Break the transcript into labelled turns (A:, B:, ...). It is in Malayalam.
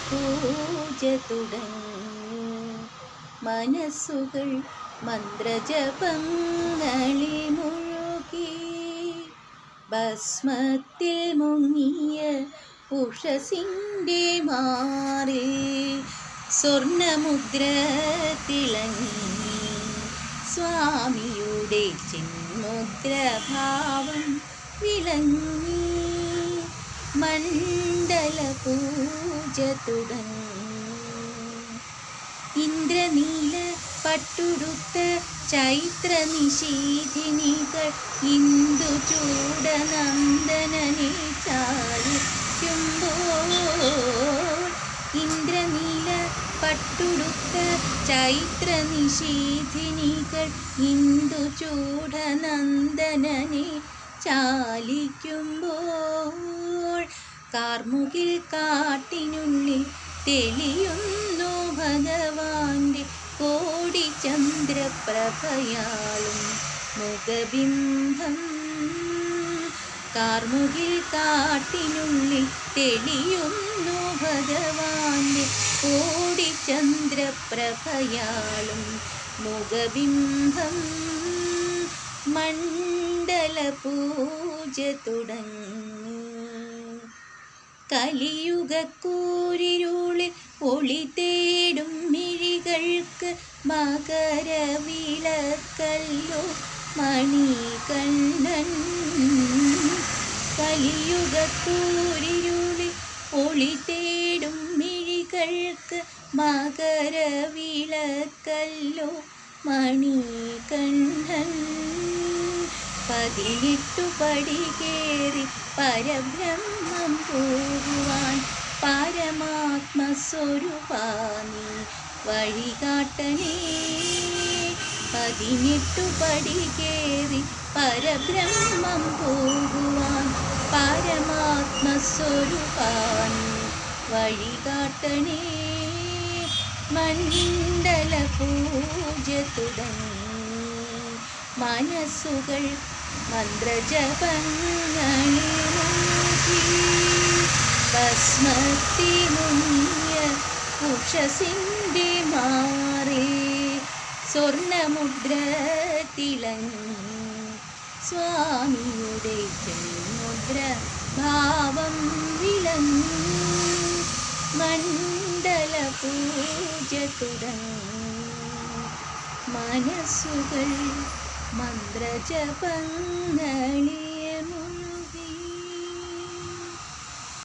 A: പൂജ തുടങ്ങി. മനസ്സുകൾ മന്ത്രജപങ്ങളിൽ മുഴുകി. ഭസ്മത്തിൽ മുങ്ങിയ ഉഷസിൻ്റെ മാറിൽ സ്വർണമുദ്ര തിളങ്ങി. സ്വാമിയുടെ ചിന്മുദ്രഭാവം വിളങ്ങി. മണ്ഡല പൂജ തുടങ്ങി. ഇന്ദ്രനീല പട്ടുടുത്ത ചൈത്ര നിശീഥിനികൾ ഇന്ദുചൂടനന്ദനനെ ചാരിക്കുമ്പോൾ. ഇന്ദ്രനീല പട്ടുടുത്ത ചൈത്ര നിശീഥിനികൾ ഇന്ദുചൂടനന്ദനനെ ചാലിക്കുമ്പോൾ. കാർമുകിൽ കാട്ടിനുള്ളിൽ തെളിയുന്നു ഭഗവാന്റെ കോടി ചന്ദ്രപ്രഭയാലും മുഖബിംബം. കാർമുകിൽ കാട്ടിനുള്ളിൽ തെളിയുന്നു ഭഗവാന്റെ കോടി ചന്ദ്രപ്രഭയാലും മുഖബിംബം. മണ്ഡല പൂജ തുടങ്ങി. കലിയുഗക്കൂരിരുളിൽ ഒളി തേടും മിഴികൾക്ക് മകരവിളക്കല്ലോ മണികണ്ഠൻ. കലിയുഗക്കൂരിരുളിൽ ഒളി തേടും മിഴികൾക്ക് മകരവിളക്കല്ലോ മണികണ്ഠൻ. 18 പടി കേറി പരബ്രഹ്മം പോകുവാൻ പരമാത്മസ്വരൂപാനി വഴികാട്ടണേ. 18 പടി കേറി പരബ്രഹ്മം പോകുവാൻ പരമാത്മസ്വരൂപാനി വഴികാട്ടണേ. മണ്ഡല പൂജ തുടങ്ങി. മനസ്സുകൾ മന്ത്രജപങ്ങളിൽ മുഴുകി. ഭസ്മത്തിൽ മുങ്ങിയ ഉഷസിൻ്റെ മാറിൽ സ്വർണമുദ്ര തിളങ്ങി. സ്വാമിയുടെ ചിന്മുദ്ര ഭാവം വിളങ്ങി. മണ്ഡല പൂജ തുടങ്ങി. മനസ്സുകൾ മന്ത്രജപങ്ങളിൽ